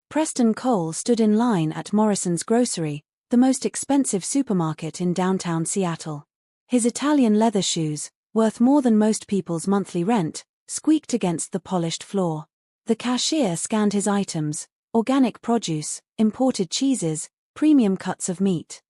Preston Cole stood in line at Morrison's Grocery, the most expensive supermarket in downtown Seattle. His Italian leather shoes, worth more than most people's monthly rent, squeaked against the polished floor. The cashier scanned his items: organic produce, imported cheeses, premium cuts of meat.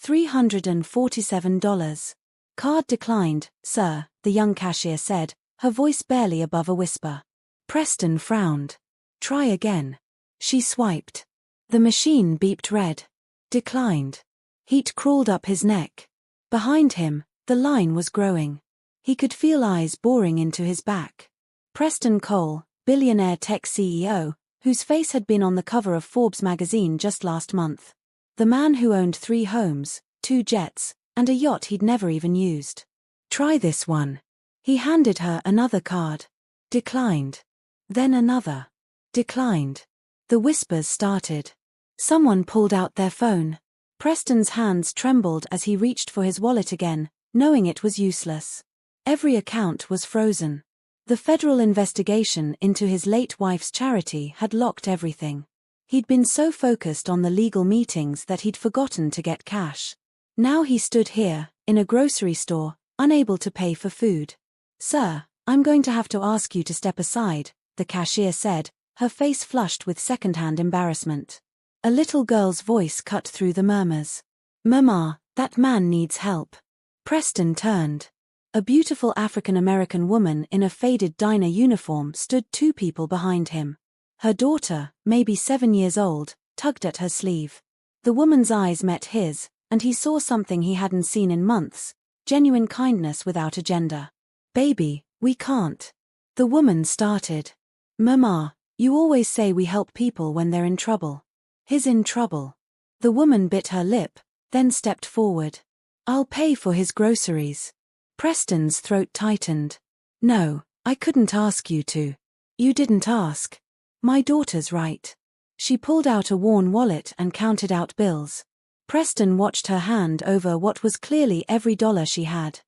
$347. Card declined, sir, the young cashier said, her voice barely above a whisper. Preston frowned. Try again. She swiped. The machine beeped red. Declined. Heat crawled up his neck. Behind him, the line was growing. He could feel eyes boring into his back. Preston Cole, billionaire tech CEO, whose face had been on the cover of Forbes magazine just last month. The man who owned 3 homes, 2 jets, and a yacht he'd never even used. Try this one. He handed her another card. Declined. Then another. Declined. The whispers started. Someone pulled out their phone. Preston's hands trembled as he reached for his wallet again, knowing it was useless. Every account was frozen. The federal investigation into his late wife's charity had locked everything. He'd been so focused on the legal meetings that he'd forgotten to get cash. Now he stood here, in a grocery store, unable to pay for food. Sir, I'm going to have to ask you to step aside, the cashier said, her face flushed with second-hand embarrassment. A little girl's voice cut through the murmurs. Mama, that man needs help. Preston turned. A beautiful African-American woman in a faded diner uniform stood 2 people behind him. Her daughter, maybe 7 years old, tugged at her sleeve. The woman's eyes met his, and he saw something he hadn't seen in months: genuine kindness without agenda. Baby, we can't. The woman started. Mama, you always say we help people when they're in trouble. He's in trouble. The woman bit her lip, then stepped forward. I'll pay for his groceries. Preston's throat tightened. No, I couldn't ask you to. You didn't ask. My daughter's right. She pulled out a worn wallet and counted out bills. Preston watched her hand over what was clearly every dollar she had.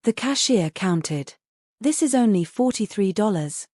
The cashier counted. This is only $43.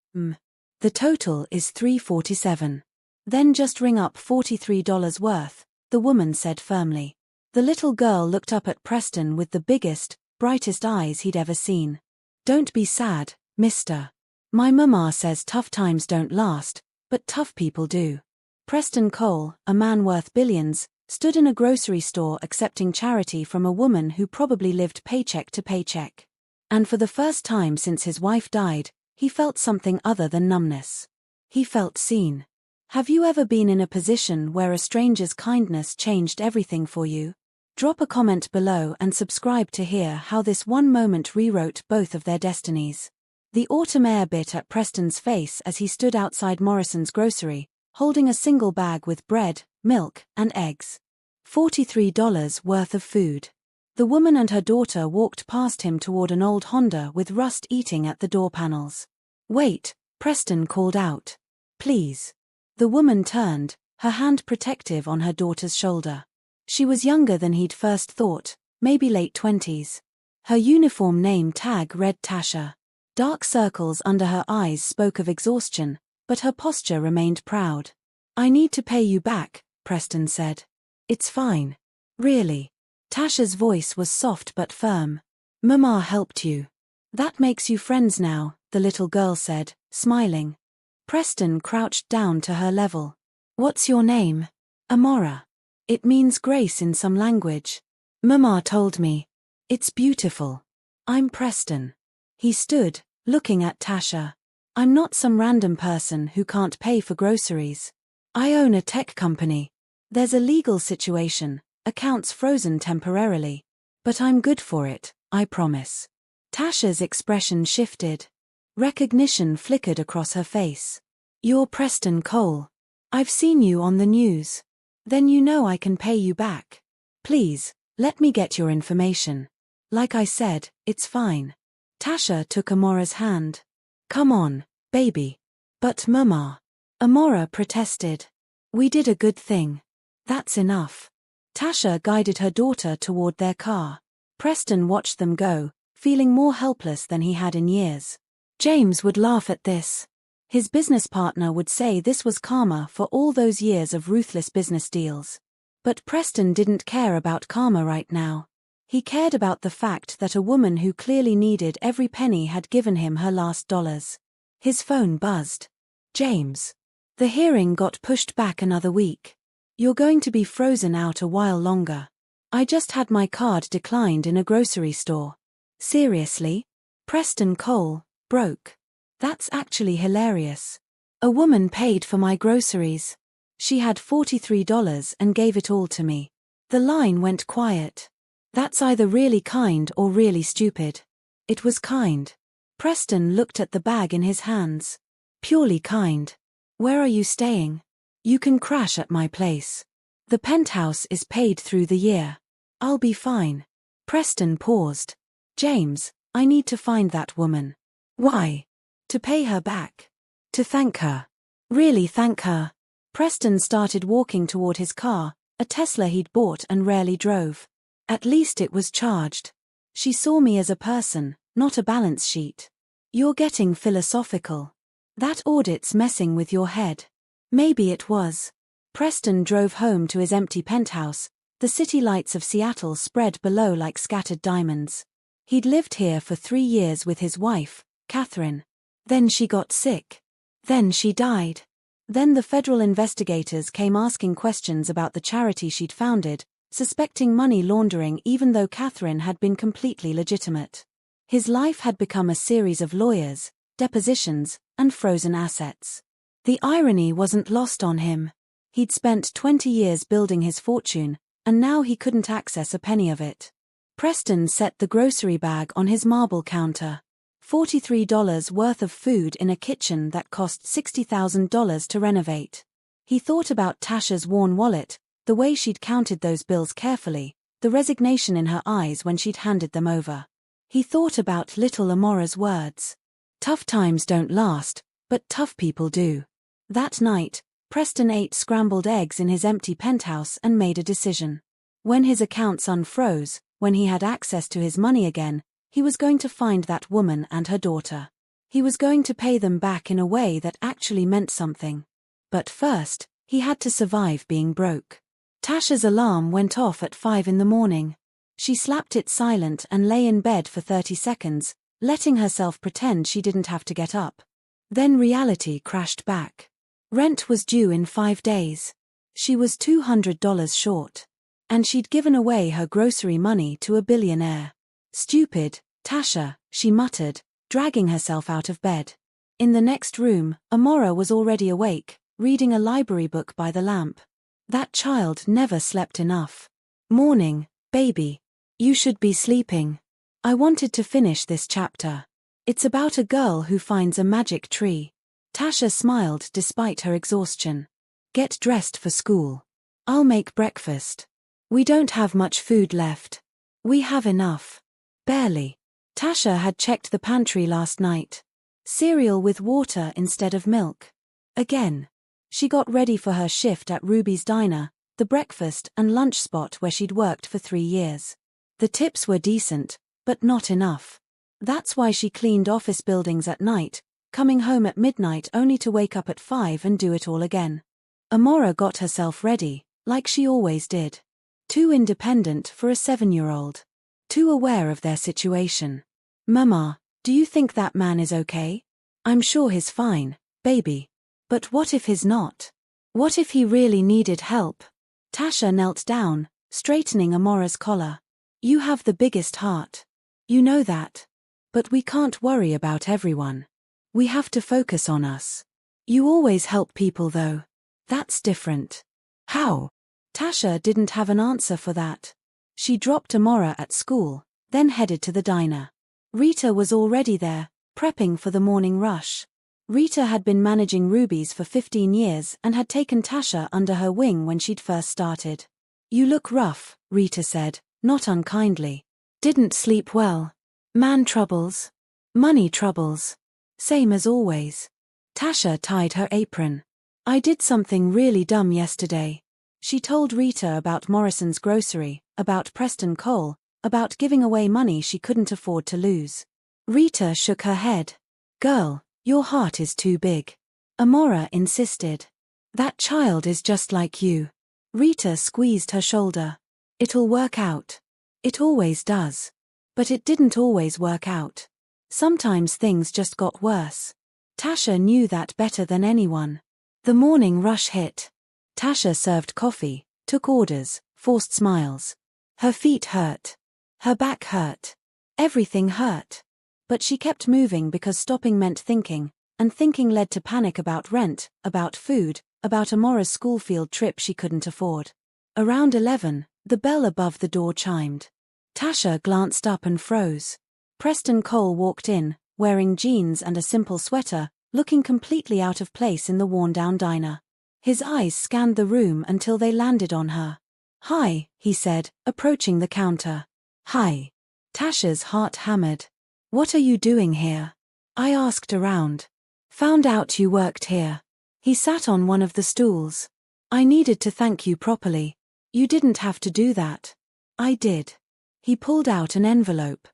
The total is $347. Then just ring up $43 worth, the woman said firmly. The little girl looked up at Preston with the biggest, brightest eyes he'd ever seen. Don't be sad, mister. My mama says tough times don't last, but tough people do. Preston Cole, a man worth billions, stood in a grocery store accepting charity from a woman who probably lived paycheck to paycheck. And for the first time since his wife died, he felt something other than numbness. He felt seen. Have you ever been in a position where a stranger's kindness changed everything for you? Drop a comment below and subscribe to hear how this one moment rewrote both of their destinies. The autumn air bit at Preston's face as he stood outside Morrison's Grocery, holding a single bag with bread, milk, and eggs. $43 worth of food. The woman and her daughter walked past him toward an old Honda with rust eating at the door panels. Wait, Preston called out. Please. The woman turned, her hand protective on her daughter's shoulder. She was younger than he'd first thought, maybe late 20s. Her uniform name tag read Tasha. Dark circles under her eyes spoke of exhaustion, but her posture remained proud. I need to pay you back, Preston said. It's fine. Really. Tasha's voice was soft but firm. Mama helped you. That makes you friends now, the little girl said, smiling. Preston crouched down to her level. What's your name? Amora. It means grace in some language. Mama told me. It's beautiful. I'm Preston. He stood, looking at Tasha. I'm not some random person who can't pay for groceries. I own a tech company. There's a legal situation, accounts frozen temporarily. But I'm good for it, I promise. Tasha's expression shifted. Recognition flickered across her face. You're Preston Cole. I've seen you on the news. Then you know I can pay you back. Please, let me get your information. Like I said, it's fine. Tasha took Amora's hand. Come on, baby. But Mama. Amora protested. We did a good thing. That's enough. Tasha guided her daughter toward their car. Preston watched them go, feeling more helpless than he had in years. James would laugh at this. His business partner would say this was karma for all those years of ruthless business deals. But Preston didn't care about karma right now. He cared about the fact that a woman who clearly needed every penny had given him her last dollars. His phone buzzed. James. The hearing got pushed back another week. You're going to be frozen out a while longer. I just had my card declined in a grocery store. Seriously? Preston Cole, broke. That's actually hilarious. A woman paid for my groceries. She had $43 and gave it all to me. The line went quiet. That's either really kind or really stupid. It was kind. Preston looked at the bag in his hands. Purely kind. Where are you staying? You can crash at my place. The penthouse is paid through the year. I'll be fine. Preston paused. James, I need to find that woman. Why? To pay her back. To thank her. Really thank her. Preston started walking toward his car, a Tesla he'd bought and rarely drove. At least it was charged. She saw me as a person, not a balance sheet. You're getting philosophical. That audit's messing with your head. Maybe it was. Preston drove home to his empty penthouse, the city lights of Seattle spread below like scattered diamonds. He'd lived here for 3 years with his wife, Catherine. Then she got sick. Then she died. Then the federal investigators came asking questions about the charity she'd founded, suspecting money laundering even though Catherine had been completely legitimate. His life had become a series of lawyers, depositions, and frozen assets. The irony wasn't lost on him. He'd spent 20 years building his fortune, and now he couldn't access a penny of it. Preston set the grocery bag on his marble counter. $43 worth of food in a kitchen that cost $60,000 to renovate. He thought about Tasha's worn wallet, the way she'd counted those bills carefully, the resignation in her eyes when she'd handed them over. He thought about little Amora's words. Tough times don't last, but tough people do. That night, Preston ate scrambled eggs in his empty penthouse and made a decision. When his accounts unfroze, when he had access to his money again, he was going to find that woman and her daughter. He was going to pay them back in a way that actually meant something. But first, he had to survive being broke. Tasha's alarm went off at 5 in the morning. She slapped it silent and lay in bed for 30 seconds, letting herself pretend she didn't have to get up. Then reality crashed back. Rent was due in 5 days. She was $200 short. And she'd given away her grocery money to a billionaire. Stupid, Tasha, she muttered, dragging herself out of bed. In the next room, Amora was already awake, reading a library book by the lamp. That child never slept enough. Morning, baby. You should be sleeping. I wanted to finish this chapter. It's about a girl who finds a magic tree. Tasha smiled despite her exhaustion. Get dressed for school. I'll make breakfast. We don't have much food left. We have enough. Barely. Tasha had checked the pantry last night. Cereal with water instead of milk. Again. She got ready for her shift at Ruby's Diner, the breakfast and lunch spot where she'd worked for 3 years. The tips were decent, but not enough. That's why she cleaned office buildings at night, coming home at midnight only to wake up at 5 and do it all again. Amora got herself ready, like she always did. Too independent for a 7-year-old. Too aware of their situation. Mama, do you think that man is okay? I'm sure he's fine, baby. But what if he's not? What if he really needed help? Tasha knelt down, straightening Amora's collar. You have the biggest heart. You know that. But we can't worry about everyone. We have to focus on us. You always help people though. That's different. How? Tasha didn't have an answer for that. She dropped Amora at school, then headed to the diner. Rita was already there, prepping for the morning rush. Rita had been managing Ruby's for 15 years and had taken Tasha under her wing when she'd first started. You look rough, Rita said, not unkindly. Didn't sleep well. Man troubles. Money troubles. Same as always. Tasha tied her apron. I did something really dumb yesterday. She told Rita about Morrison's grocery, about Preston Cole, about giving away money she couldn't afford to lose. Rita shook her head. Girl, your heart is too big. Amora insisted. That child is just like you. Rita squeezed her shoulder. It'll work out. It always does. But it didn't always work out. Sometimes things just got worse. Tasha knew that better than anyone. The morning rush hit. Tasha served coffee, took orders, forced smiles. Her feet hurt. Her back hurt. Everything hurt. But she kept moving because stopping meant thinking, and thinking led to panic about rent, about food, about Amora's school field trip she couldn't afford. Around 11, the bell above the door chimed. Tasha glanced up and froze. Preston Cole walked in, wearing jeans and a simple sweater, looking completely out of place in the worn-down diner. His eyes scanned the room until they landed on her. "Hi," he said, approaching the counter. "Hi." Tasha's heart hammered. "What are you doing here?" "I asked around. Found out you worked here." He sat on one of the stools. "I needed to thank you properly. You didn't have to do that." "I did." He pulled out an envelope.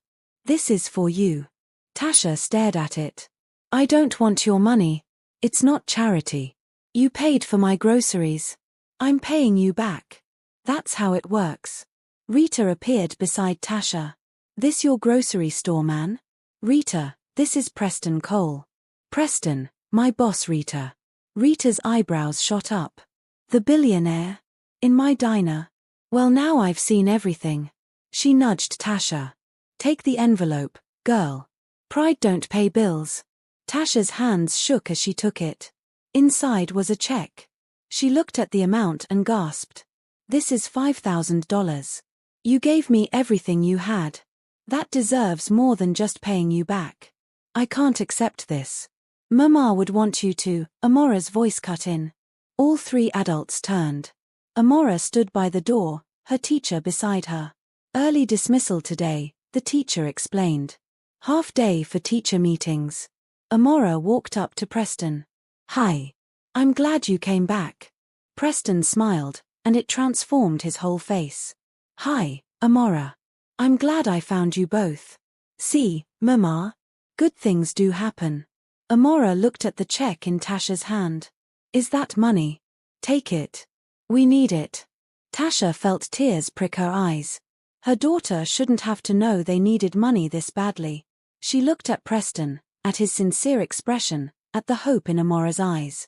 "This is for you." Tasha stared at it. "I don't want your money. It's not charity. You paid for my groceries. I'm paying you back. That's how it works." Rita appeared beside Tasha. "This your grocery store man?" "Rita, this is Preston Cole." "Preston, my boss Rita." Rita's eyebrows shot up. "The billionaire? In my diner? Well, now I've seen everything." She nudged Tasha. "Take the envelope, girl. Pride don't pay bills." Tasha's hands shook as she took it. Inside was a check. She looked at the amount and gasped. "This is $5,000. You gave me everything you had. That deserves more than just paying you back. I can't accept this. Mama would want you to." Amora's voice cut in. All three adults turned. Amora stood by the door, her teacher beside her. "Early dismissal today," the teacher explained. "Half day for teacher meetings." Amora walked up to Preston. "Hi. I'm glad you came back." Preston smiled, and it transformed his whole face. "Hi, Amora. I'm glad I found you both. See, Mama? Good things do happen." Amora looked at the check in Tasha's hand. "Is that money? Take it. We need it." Tasha felt tears prick her eyes. Her daughter shouldn't have to know they needed money this badly. She looked at Preston, at his sincere expression, at the hope in Amora's eyes.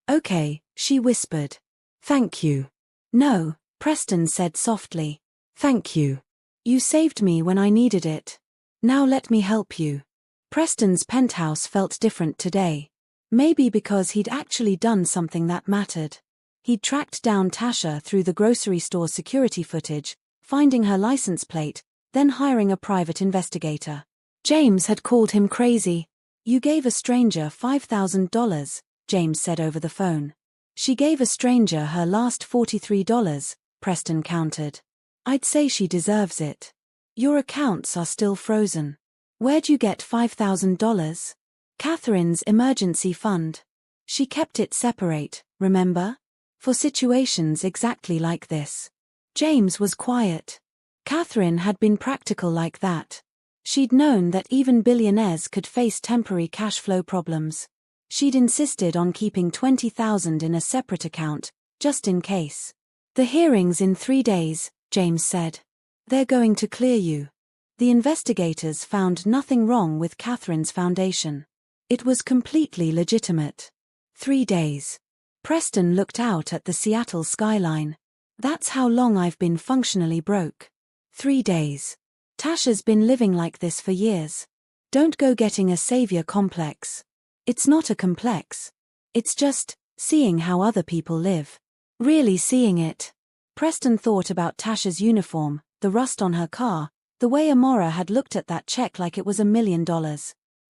"Okay," she whispered. "Thank you." "No," Preston said softly. "Thank you. You saved me when I needed it. Now let me help you." Preston's penthouse felt different today. Maybe because he'd actually done something that mattered. He'd tracked down Tasha through the grocery store security footage, finding her license plate, then hiring a private investigator. James had called him crazy. "You gave a stranger $5,000, James said over the phone. "She gave a stranger her last $43, Preston countered. "I'd say she deserves it. Your accounts are still frozen." "Where'd you get $5,000? "Catherine's emergency fund. She kept it separate, remember? For situations exactly like this." James was quiet. Catherine had been practical like that. She'd known that even billionaires could face temporary cash flow problems. She'd insisted on keeping $20,000 in a separate account, just in case. "The hearing's in 3 days, James said. "They're going to clear you." The investigators found nothing wrong with Catherine's foundation. It was completely legitimate. 3 days. Preston looked out at the Seattle skyline. "That's how long I've been functionally broke. 3 days. Tasha's been living like this for years. Don't go getting a savior complex. It's not a complex. It's just seeing how other people live. Really seeing it." Preston thought about Tasha's uniform, the rust on her car, the way Amora had looked at that check like it was $1 million.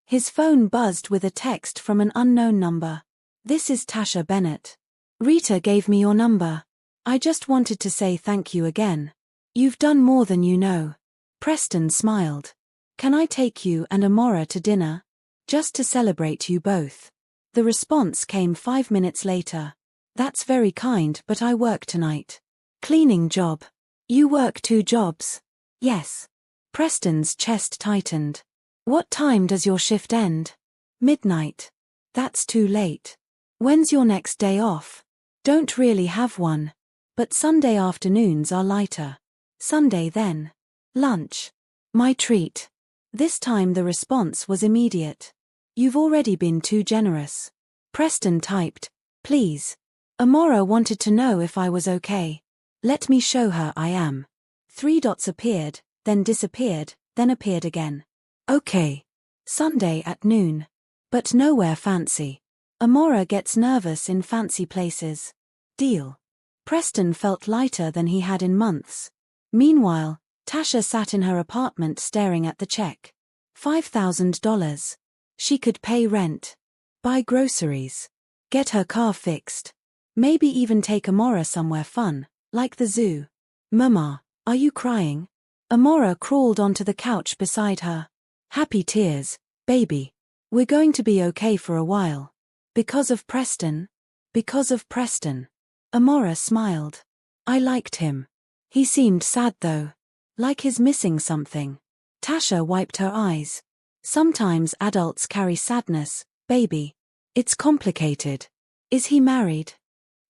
His phone buzzed with a text from an unknown number. "This is Tasha Bennett. Rita gave me your number. I just wanted to say thank you again. You've done more than you know." Preston smiled. "Can I take you and Amora to dinner? Just to celebrate you both." The response came 5 minutes later. "That's very kind, but I work tonight." "Cleaning job. You work 2 jobs?" "Yes." Preston's chest tightened. "What time does your shift end?" "Midnight." "That's too late." When's your next day off? Don't really have one. But Sunday afternoons are lighter. Sunday then. Lunch. My treat. This time the response was immediate. You've already been too generous. Preston typed, please. Amora wanted to know if I was okay. Let me show her I am. 3 dots appeared, then disappeared, then appeared again. Okay. Sunday at noon. But nowhere fancy. Amora gets nervous in fancy places. Deal. Preston felt lighter than he had in months. Meanwhile, Tasha sat in her apartment staring at the check. $5,000. She could pay rent. Buy groceries. Get her car fixed. Maybe even take Amora somewhere fun, like the zoo. Mama, are you crying? Amora crawled onto the couch beside her. Happy tears, baby. We're going to be okay for a while. Because of Preston? Because of Preston. Amora smiled. I liked him. He seemed sad though. Like he's missing something. Tasha wiped her eyes. Sometimes adults carry sadness, baby. It's complicated. Is he married?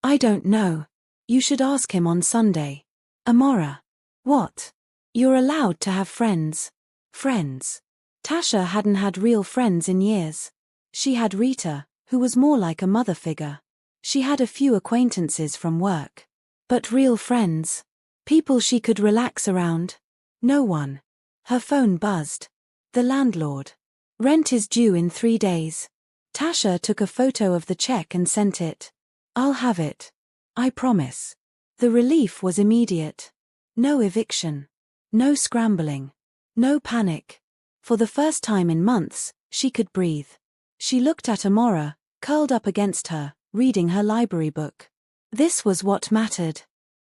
I don't know. You should ask him on Sunday. Amora. What? You're allowed to have friends. Friends. Tasha hadn't had real friends in years. She had Rita, who was more like a mother figure. She had a few acquaintances from work. But real friends? People she could relax around? No one. Her phone buzzed. The landlord. Rent is due in 3 days. Tasha took a photo of the check and sent it. I'll have it. I promise. The relief was immediate. No eviction. No scrambling. No panic. For the first time in months, she could breathe. She looked at Amora, curled up against her, reading her library book. This was what mattered.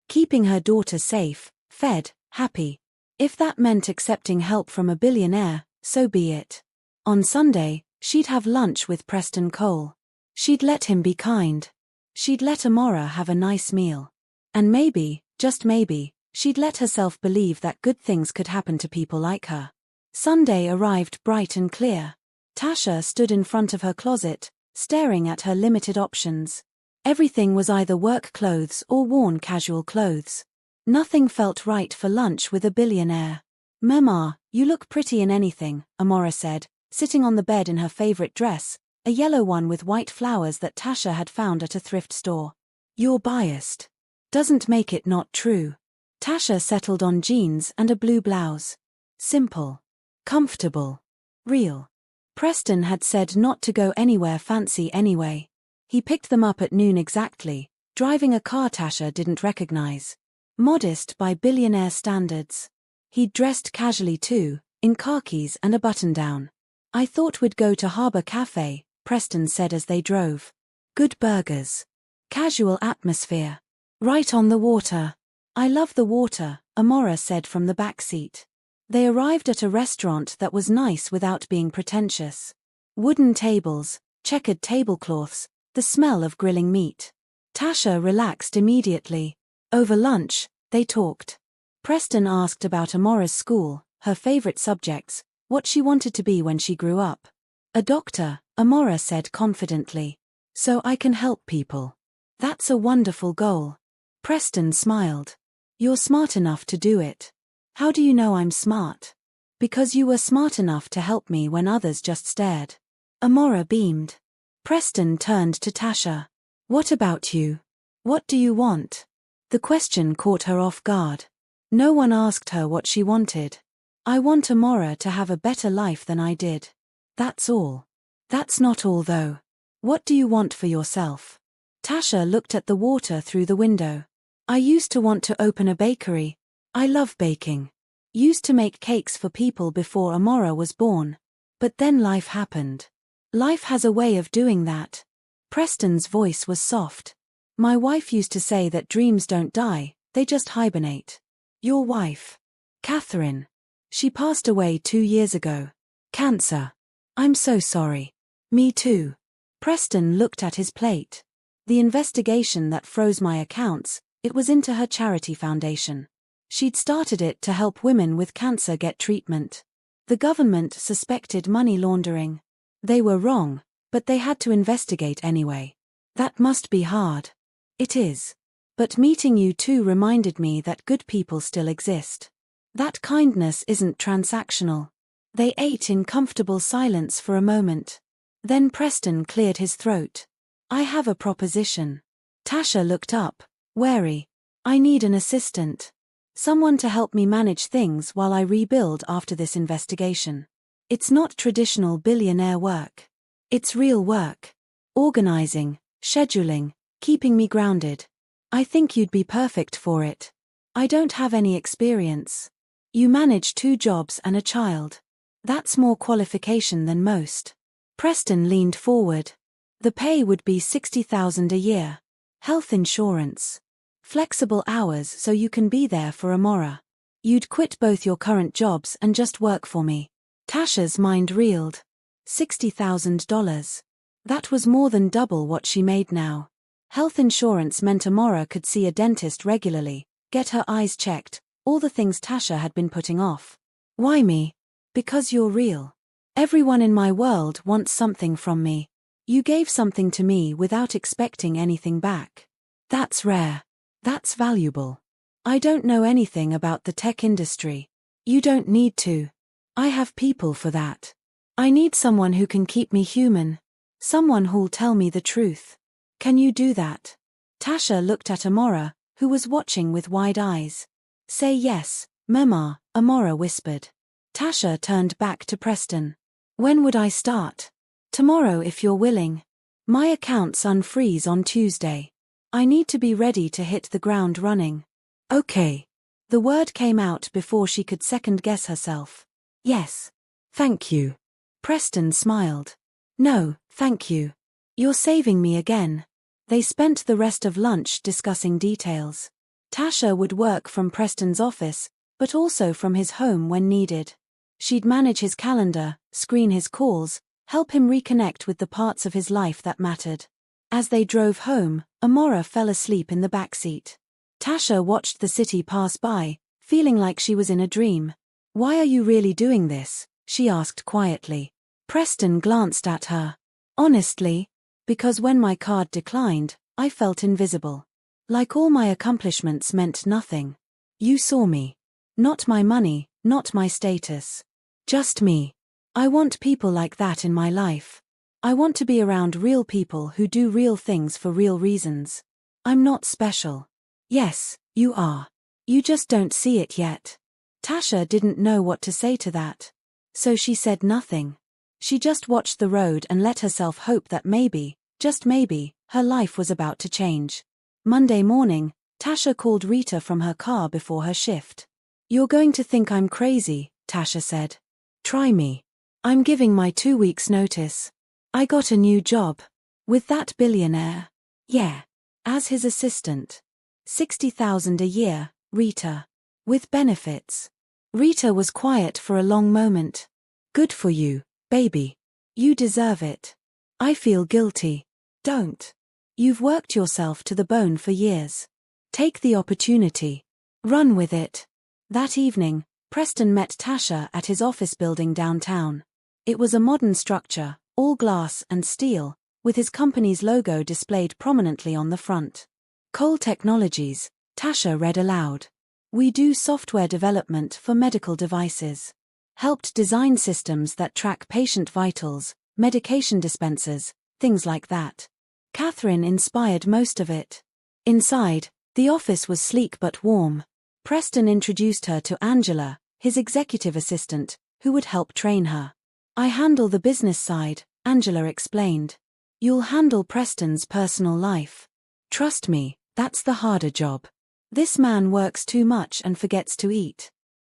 Keeping her daughter safe, fed, happy. If that meant accepting help from a billionaire, so be it. On Sunday, she'd have lunch with Preston Cole. She'd let him be kind. She'd let Amora have a nice meal. And maybe, just maybe, she'd let herself believe that good things could happen to people like her. Sunday arrived bright and clear. Tasha stood in front of her closet, staring at her limited options. Everything was either work clothes or worn casual clothes. Nothing felt right for lunch with a billionaire. Mama, you look pretty in anything, Amora said, sitting on the bed in her favorite dress, a yellow one with white flowers that Tasha had found at a thrift store. You're biased. Doesn't make it not true. Tasha settled on jeans and a blue blouse. Simple. Comfortable. Real. Preston had said not to go anywhere fancy anyway. He picked them up at noon exactly, driving a car Tasha didn't recognize. Modest by billionaire standards. He'd dressed casually too, in khakis and a button-down. I thought we'd go to Harbour Cafe, Preston said as they drove. Good burgers. Casual atmosphere. Right on the water. I love the water, Amora said from the back seat. They arrived at a restaurant that was nice without being pretentious. Wooden tables, checkered tablecloths, the smell of grilling meat. Tasha relaxed immediately. Over lunch, they talked. Preston asked about Amora's school, her favorite subjects, what she wanted to be when she grew up. A doctor, Amora said confidently. So I can help people. That's a wonderful goal. Preston smiled. You're smart enough to do it. How do you know I'm smart? Because you were smart enough to help me when others just stared. Amora beamed. Preston turned to Tasha. What about you? What do you want? The question caught her off guard. No one asked her what she wanted. I want Amora to have a better life than I did. That's all. That's not all though. What do you want for yourself? Tasha looked at the water through the window. I used to want to open a bakery. I love baking. Used to make cakes for people before Amora was born. But then life happened. Life has a way of doing that. Preston's voice was soft. My wife used to say that dreams don't die, they just hibernate. Your wife? Catherine. She passed away 2 years ago. Cancer. I'm so sorry. Me too. Preston looked at his plate. The investigation that froze my accounts, it was into her charity foundation. She'd started it to help women with cancer get treatment. The government suspected money laundering. They were wrong, but they had to investigate anyway. That must be hard. It is. But meeting you two reminded me that good people still exist. That kindness isn't transactional. They ate in comfortable silence for a moment. Then Preston cleared his throat. I have a proposition. Tasha looked up, wary. I need an assistant. Someone to help me manage things while I rebuild after this investigation. It's not traditional billionaire work. It's real work. Organizing, scheduling, keeping me grounded. I think you'd be perfect for it. I don't have any experience. You manage 2 jobs and a child. That's more qualification than most. Preston leaned forward. The pay would be $60,000 a year. Health insurance. Flexible hours so you can be there for Amora. You'd quit both your current jobs and just work for me. Tasha's mind reeled. $60,000. That was more than double what she made now. Health insurance meant Amora could see a dentist regularly, get her eyes checked, all the things Tasha had been putting off. Why me? Because you're real. Everyone in my world wants something from me. You gave something to me without expecting anything back. That's rare. That's valuable. I don't know anything about the tech industry. You don't need to. I have people for that. I need someone who can keep me human. Someone who'll tell me the truth. Can you do that? Tasha looked at Amora, who was watching with wide eyes. Say yes, Mama, Amora whispered. Tasha turned back to Preston. When would I start? Tomorrow if you're willing. My accounts unfreeze on Tuesday. I need to be ready to hit the ground running. Okay. The word came out before she could second-guess herself. Yes. Thank you. Preston smiled. No, thank you. You're saving me again. They spent the rest of lunch discussing details. Tasha would work from Preston's office, but also from his home when needed. She'd manage his calendar, screen his calls, help him reconnect with the parts of his life that mattered. As they drove home, Amora fell asleep in the backseat. Tasha watched the city pass by, feeling like she was in a dream. Why are you really doing this? She asked quietly. Preston glanced at her. Honestly, because when my card declined, I felt invisible. Like all my accomplishments meant nothing. You saw me. Not my money, not my status. Just me. I want people like that in my life. I want to be around real people who do real things for real reasons. I'm not special. Yes, you are. You just don't see it yet. Tasha didn't know what to say to that. So she said nothing. She just watched the road and let herself hope that maybe, just maybe, her life was about to change. Monday morning, Tasha called Rita from her car before her shift. You're going to think I'm crazy, Tasha said. Try me. I'm giving my 2 weeks' notice. I got a new job. With that billionaire. Yeah. As his assistant. $60,000 a year, Rita. With benefits. Rita was quiet for a long moment. Good for you, baby. You deserve it. I feel guilty. Don't. You've worked yourself to the bone for years. Take the opportunity. Run with it. That evening, Preston met Tasha at his office building downtown. It was a modern structure, all glass and steel, with his company's logo displayed prominently on the front. Cole Technologies, Tasha read aloud. We do software development for medical devices. Helped design systems that track patient vitals, medication dispensers, things like that. Catherine inspired most of it. Inside, the office was sleek but warm. Preston introduced her to Angela, his executive assistant, who would help train her. I handle the business side, Angela explained. You'll handle Preston's personal life. Trust me, that's the harder job. This man works too much and forgets to eat.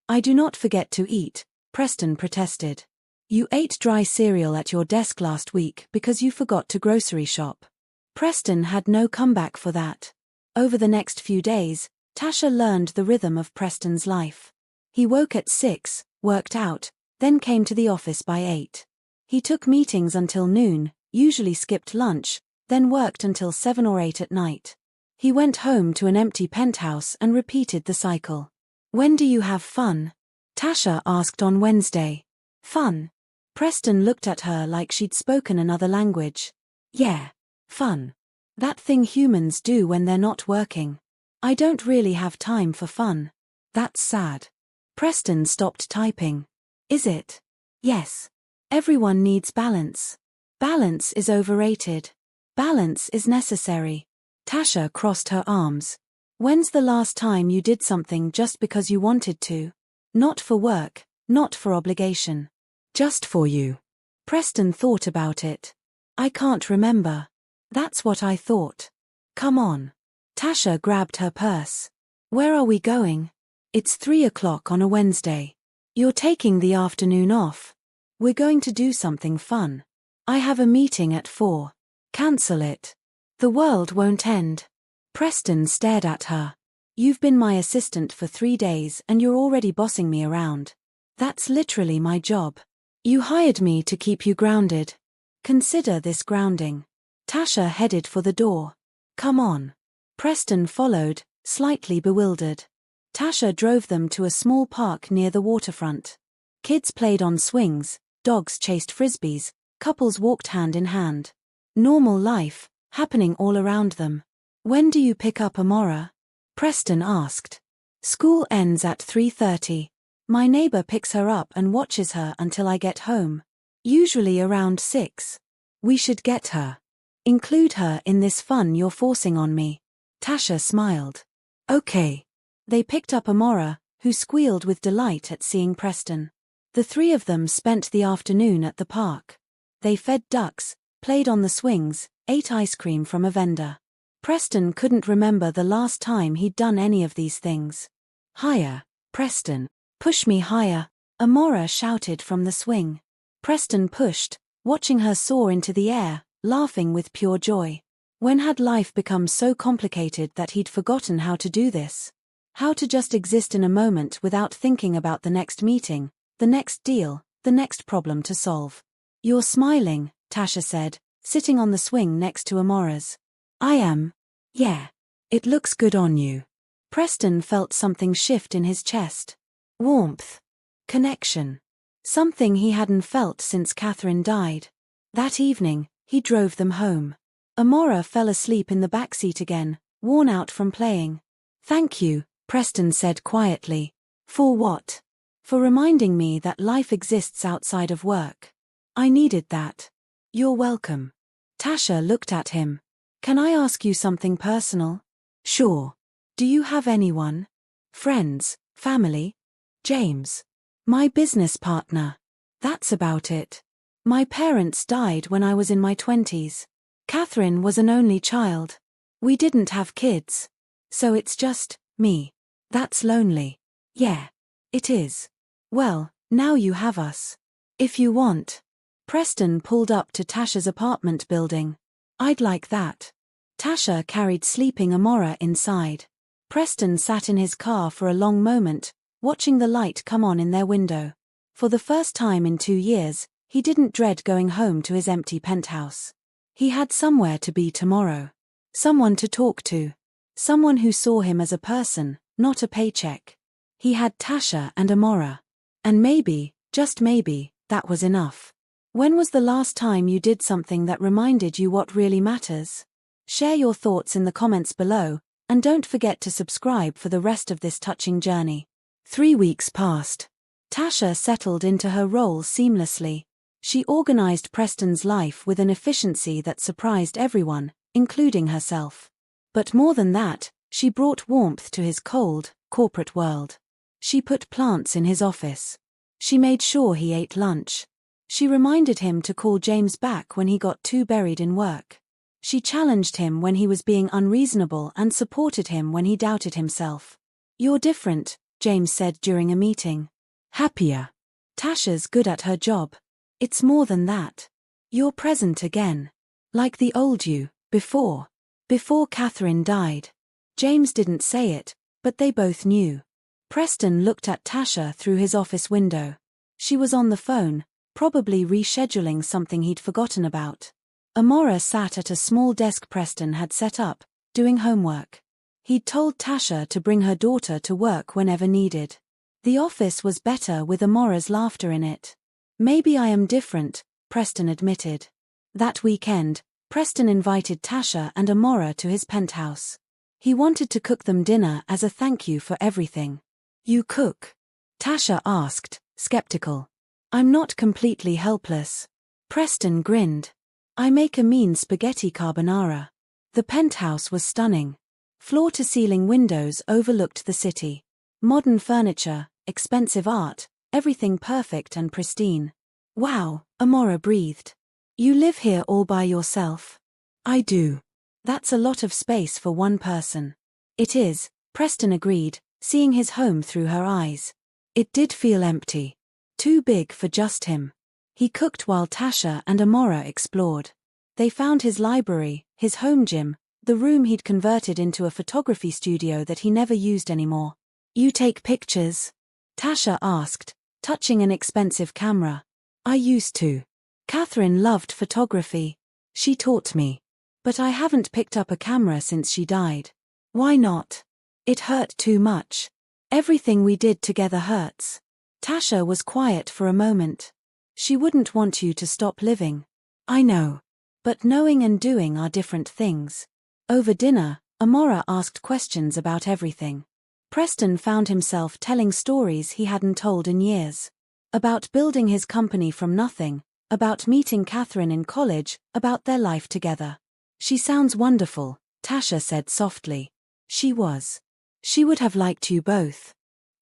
I do not forget to eat, Preston protested. You ate dry cereal at your desk last week because you forgot to grocery shop. Preston had no comeback for that. Over the next few days, Tasha learned the rhythm of Preston's life. He woke at 6, worked out, then came to the office by 8. He took meetings until noon, usually skipped lunch, then worked until 7 or 8 at night. He went home to an empty penthouse and repeated the cycle. When do you have fun? Tasha asked on Wednesday. Fun? Preston looked at her like she'd spoken another language. Yeah, fun. That thing humans do when they're not working. I don't really have time for fun. That's sad. Preston stopped typing. Is it? Yes. Everyone needs balance. Balance is overrated. Balance is necessary. Tasha crossed her arms. When's the last time you did something just because you wanted to? Not for work, not for obligation. Just for you. Preston thought about it. I can't remember. That's what I thought. Come on. Tasha grabbed her purse. Where are we going? It's 3 o'clock on a Wednesday. You're taking the afternoon off. We're going to do something fun. I have a meeting at 4. Cancel it. The world won't end. Preston stared at her. You've been my assistant for 3 days and you're already bossing me around. That's literally my job. You hired me to keep you grounded. Consider this grounding. Tasha headed for the door. Come on. Preston followed, slightly bewildered. Tasha drove them to a small park near the waterfront. Kids played on swings, dogs chased frisbees, couples walked hand in hand. Normal life, happening all around them. When do you pick up Amora? Preston asked. School ends at 3:30. My neighbor picks her up and watches her until I get home. Usually around 6. We should get her. Include her in this fun you're forcing on me. Tasha smiled. Okay. They picked up Amora, who squealed with delight at seeing Preston. The 3 of them spent the afternoon at the park. They fed ducks, played on the swings, ate ice cream from a vendor. Preston couldn't remember the last time he'd done any of these things. Higher, Preston. Push me higher, Amora shouted from the swing. Preston pushed, watching her soar into the air, laughing with pure joy. When had life become so complicated that he'd forgotten how to do this? How to just exist in a moment without thinking about the next meeting, the next deal, the next problem to solve. You're smiling, Tasha said, sitting on the swing next to Amora's. I am. Yeah. It looks good on you. Preston felt something shift in his chest. Warmth. Connection. Something he hadn't felt since Catherine died. That evening, he drove them home. Amora fell asleep in the backseat again, worn out from playing. Thank you, Preston said quietly. For what? For reminding me that life exists outside of work. I needed that. You're welcome. Tasha looked at him. Can I ask you something personal? Sure. Do you have anyone? Friends, family? James. My business partner. That's about it. My parents died when I was in my 20s. Catherine was an only child. We didn't have kids. So it's just me. That's lonely. Yeah. It is. Well, now you have us. If you want. Preston pulled up to Tasha's apartment building. I'd like that. Tasha carried sleeping Amora inside. Preston sat in his car for a long moment, watching the light come on in their window. For the first time in 2 years, he didn't dread going home to his empty penthouse. He had somewhere to be tomorrow. Someone to talk to. Someone who saw him as a person, not a paycheck. He had Tasha and Amora. And maybe, just maybe, that was enough. When was the last time you did something that reminded you what really matters? Share your thoughts in the comments below, and don't forget to subscribe for the rest of this touching journey. 3 weeks passed. Tasha settled into her role seamlessly. She organized Preston's life with an efficiency that surprised everyone, including herself. But more than that, she brought warmth to his cold, corporate world. She put plants in his office. She made sure he ate lunch. She reminded him to call James back when he got too buried in work. She challenged him when he was being unreasonable and supported him when he doubted himself. You're different, James said during a meeting. Happier. Tasha's good at her job. It's more than that. You're present again. Like the old you, before. Before Catherine died. James didn't say it, but they both knew. Preston looked at Tasha through his office window. She was on the phone, probably rescheduling something he'd forgotten about. Amora sat at a small desk Preston had set up, doing homework. He'd told Tasha to bring her daughter to work whenever needed. The office was better with Amora's laughter in it. Maybe I am different, Preston admitted. That weekend, Preston invited Tasha and Amora to his penthouse. He wanted to cook them dinner as a thank you for everything. You cook? Tasha asked, skeptical. I'm not completely helpless. Preston grinned. I make a mean spaghetti carbonara. The penthouse was stunning. Floor-to-ceiling windows overlooked the city. Modern furniture, expensive art, everything perfect and pristine. Wow, Amora breathed. You live here all by yourself? I do. That's a lot of space for one person. It is, Preston agreed, seeing his home through her eyes. It did feel empty. Too big for just him. He cooked while Tasha and Amora explored. They found his library, his home gym, the room he'd converted into a photography studio that he never used anymore. You take pictures? Tasha asked, touching an expensive camera. I used to. Catherine loved photography. She taught me. But I haven't picked up a camera since she died. Why not? It hurt too much. Everything we did together hurts. Tasha was quiet for a moment. She wouldn't want you to stop living. I know. But knowing and doing are different things. Over dinner, Amora asked questions about everything. Preston found himself telling stories he hadn't told in years. About building his company from nothing, about meeting Catherine in college, about their life together. She sounds wonderful, Tasha said softly. She was. She would have liked you both.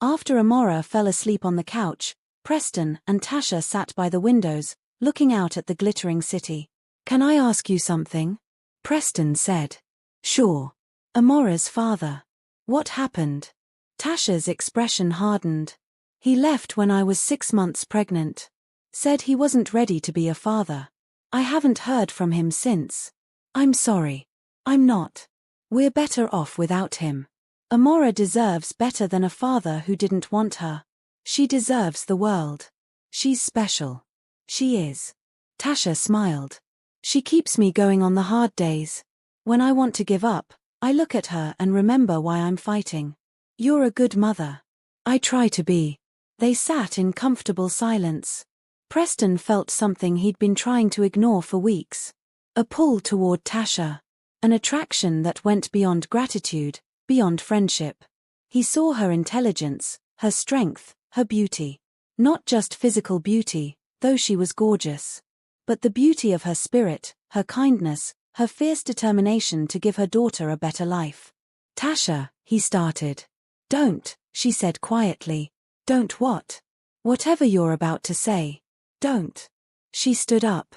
After Amora fell asleep on the couch, Preston and Tasha sat by the windows, looking out at the glittering city. Can I ask you something? Preston said. Sure. Amora's father. What happened? Tasha's expression hardened. He left when I was 6 months pregnant. Said he wasn't ready to be a father. I haven't heard from him since. I'm sorry. I'm not. We're better off without him. Amora deserves better than a father who didn't want her. She deserves the world. She's special. She is. Tasha smiled. She keeps me going on the hard days. When I want to give up, I look at her and remember why I'm fighting. You're a good mother. I try to be. They sat in comfortable silence. Preston felt something he'd been trying to ignore for weeks. A pull toward Tasha. An attraction that went beyond gratitude, beyond friendship. He saw her intelligence, her strength, her beauty. Not just physical beauty, though she was gorgeous. But the beauty of her spirit, her kindness, her fierce determination to give her daughter a better life. Tasha, he started. Don't, she said quietly. Don't what? Whatever you're about to say. Don't. She stood up.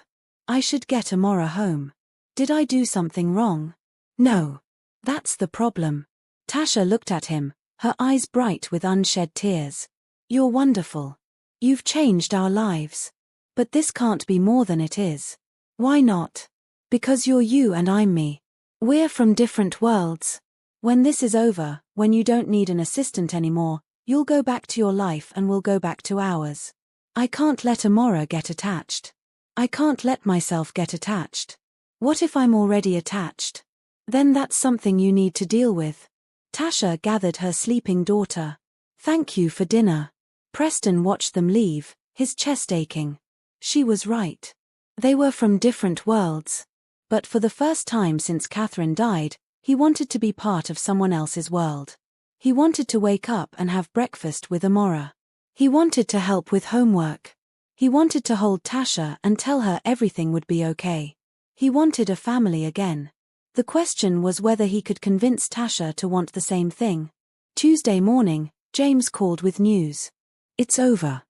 I should get Amora home. Did I do something wrong? No. That's the problem. Tasha looked at him, her eyes bright with unshed tears. You're wonderful. You've changed our lives. But this can't be more than it is. Why not? Because you're you and I'm me. We're from different worlds. When this is over, when you don't need an assistant anymore, you'll go back to your life and we'll go back to ours. I can't let Amora get attached. I can't let myself get attached. What if I'm already attached? Then that's something you need to deal with. Tasha gathered her sleeping daughter. Thank you for dinner. Preston watched them leave, his chest aching. She was right. They were from different worlds. But for the first time since Catherine died, he wanted to be part of someone else's world. He wanted to wake up and have breakfast with Amora. He wanted to help with homework. He wanted to hold Tasha and tell her everything would be okay. He wanted a family again. The question was whether he could convince Tasha to want the same thing. Tuesday morning, James called with news. It's over.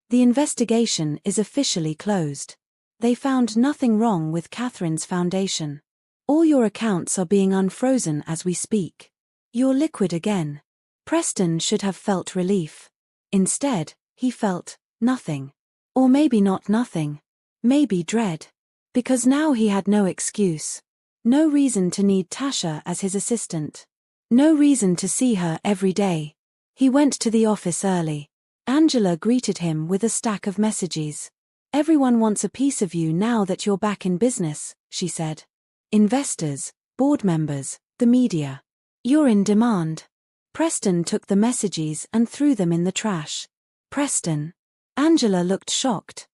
The investigation is officially closed. They found nothing wrong with Catherine's foundation. All your accounts are being unfrozen as we speak. You're liquid again. Preston should have felt relief. Instead, he felt nothing. Or maybe not nothing. Maybe dread. Because now he had no excuse. No reason to need Tasha as his assistant. No reason to see her every day. He went to the office early. Angela greeted him with a stack of messages. Everyone wants a piece of you now that you're back in business, she said. Investors, board members, the media. You're in demand. Preston took the messages and threw them in the trash. Preston. Angela looked shocked.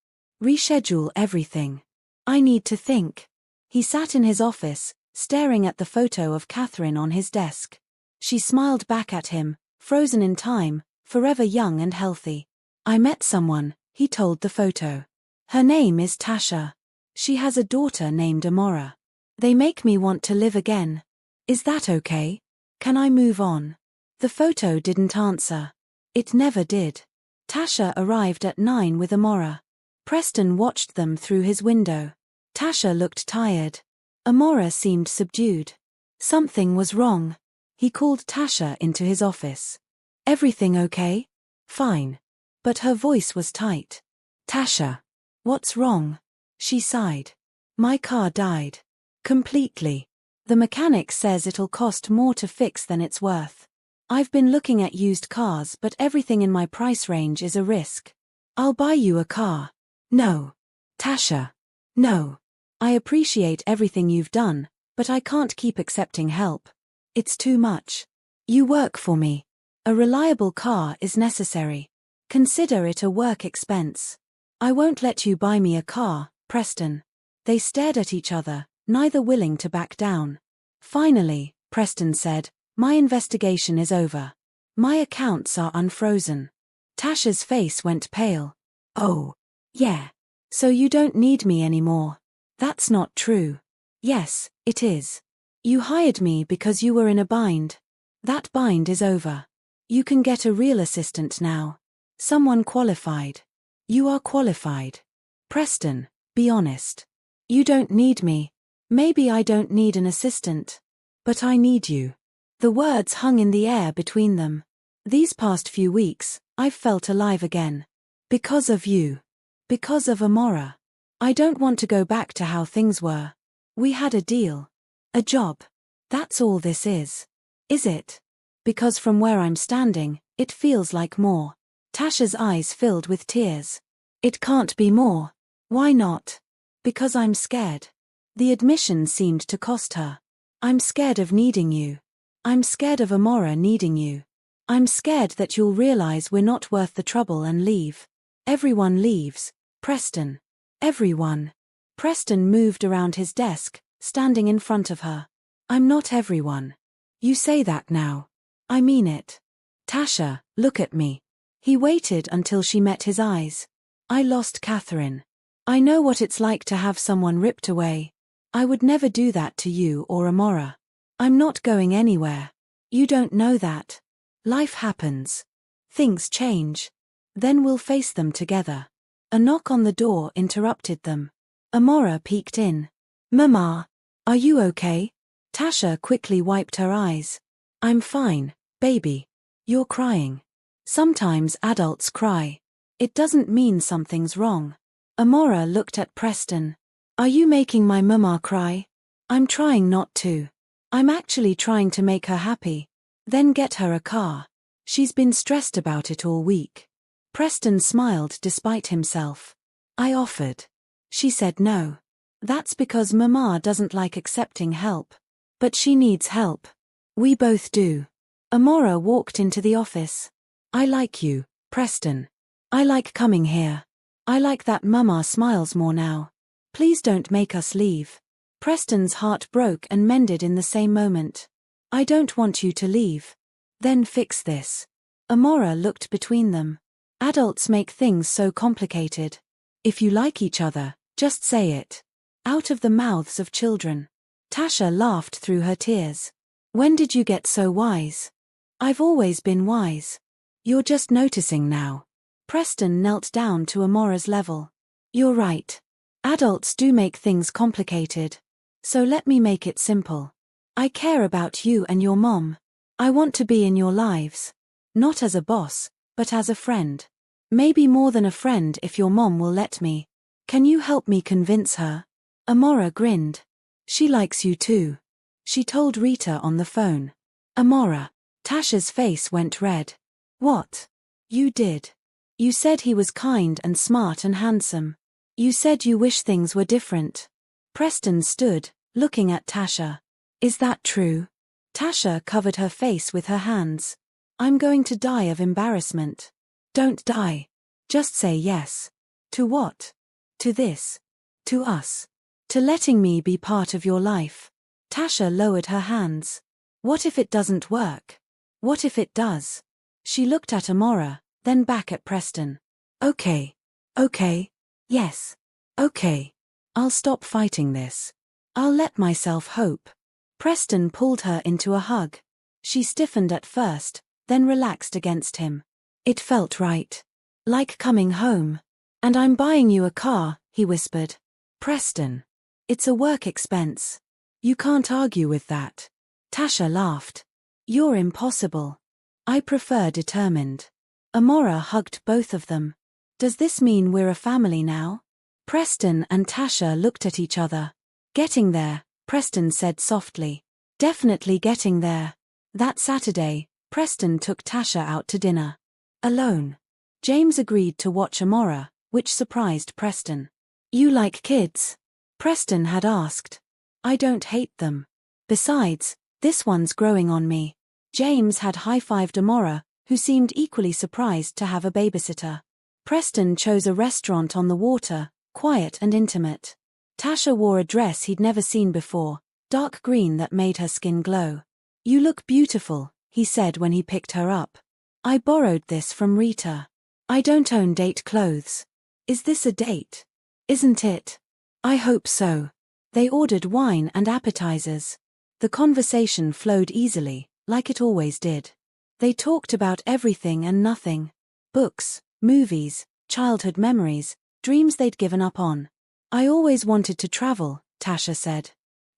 Reschedule everything. I need to think. He sat in his office, staring at the photo of Catherine on his desk. She smiled back at him, frozen in time, forever young and healthy. I met someone, he told the photo. Her name is Tasha. She has a daughter named Amora. They make me want to live again. Is that okay? Can I move on? The photo didn't answer. It never did. Tasha arrived at 9 with Amora. Preston watched them through his window. Tasha looked tired. Amora seemed subdued. Something was wrong. He called Tasha into his office. Everything okay? Fine. But her voice was tight. Tasha. What's wrong? She sighed. My car died. Completely. The mechanic says it'll cost more to fix than it's worth. I've been looking at used cars, but everything in my price range is a risk. I'll buy you a car. No. Tasha. No. I appreciate everything you've done, but I can't keep accepting help. It's too much. You work for me. A reliable car is necessary. Consider it a work expense. I won't let you buy me a car, Preston. They stared at each other, neither willing to back down. Finally, Preston said, my investigation is over. My accounts are unfrozen. Tasha's face went pale. Oh. Yeah. So you don't need me anymore. That's not true. Yes, it is. You hired me because you were in a bind. That bind is over. You can get a real assistant now. Someone qualified. You are qualified. Preston, be honest. You don't need me. Maybe I don't need an assistant. But I need you. The words hung in the air between them. These past few weeks, I've felt alive again. Because of you. Because of Amora. I don't want to go back to how things were. We had a deal. A job. That's all this is. Is it? Because from where I'm standing, it feels like more. Tasha's eyes filled with tears. It can't be more. Why not? Because I'm scared. The admission seemed to cost her. I'm scared of needing you. I'm scared of Amora needing you. I'm scared that you'll realize we're not worth the trouble and leave. Everyone leaves. Preston. Everyone. Preston moved around his desk, standing in front of her. I'm not everyone. You say that now. I mean it. Tasha, look at me. He waited until she met his eyes. I lost Catherine. I know what it's like to have someone ripped away. I would never do that to you or Amora. I'm not going anywhere. You don't know that. Life happens. Things change. Then we'll face them together. A knock on the door interrupted them. Amora peeked in. Mama, are you okay? Tasha quickly wiped her eyes. I'm fine, baby. You're crying. Sometimes adults cry. It doesn't mean something's wrong. Amora looked at Preston. Are you making my mama cry? I'm trying not to. I'm actually trying to make her happy. Then get her a car. She's been stressed about it all week. Preston smiled despite himself. I offered. She said no. That's because Mama doesn't like accepting help. But she needs help. We both do. Amora walked into the office. I like you, Preston. I like coming here. I like that Mama smiles more now. Please don't make us leave. Preston's heart broke and mended in the same moment. I don't want you to leave. Then fix this. Amora looked between them. Adults make things so complicated. If you like each other, just say it. Out of the mouths of children. Tasha laughed through her tears. When did you get so wise? I've always been wise. You're just noticing now. Preston knelt down to Amora's level. You're right. Adults do make things complicated. So let me make it simple. I care about you and your mom. I want to be in your lives. Not as a boss, but as a friend. Maybe more than a friend if your mom will let me. Can you help me convince her? Amora grinned. She likes you too. She told Rita on the phone. Amora. Tasha's face went red. What? You did. You said he was kind and smart and handsome. You said you wish things were different. Preston stood, looking at Tasha. Is that true? Tasha covered her face with her hands. I'm going to die of embarrassment. Don't die. Just say yes. To what? To this. To us. To letting me be part of your life. Tasha lowered her hands. What if it doesn't work? What if it does? She looked at Amora, then back at Preston. Okay. Okay. Yes. Okay. I'll stop fighting this. I'll let myself hope. Preston pulled her into a hug. She stiffened at first, then relaxed against him. It felt right. Like coming home. And I'm buying you a car, he whispered. Preston. It's a work expense. You can't argue with that. Tasha laughed. You're impossible. I prefer determined. Amora hugged both of them. Does this mean we're a family now? Preston and Tasha looked at each other. Getting there, Preston said softly. Definitely getting there. That Saturday, Preston took Tasha out to dinner. Alone. James agreed to watch Amora, which surprised Preston. You like kids? Preston had asked. I don't hate them. Besides, this one's growing on me. James had high-fived Amora, who seemed equally surprised to have a babysitter. Preston chose a restaurant on the water, quiet and intimate. Tasha wore a dress he'd never seen before, dark green that made her skin glow. You look beautiful, he said when he picked her up. I borrowed this from Rita. I don't own date clothes. Is this a date? Isn't it? I hope so. They ordered wine and appetizers. The conversation flowed easily, like it always did. They talked about everything and nothing. Books, movies, childhood memories, dreams they'd given up on. I always wanted to travel, Tasha said.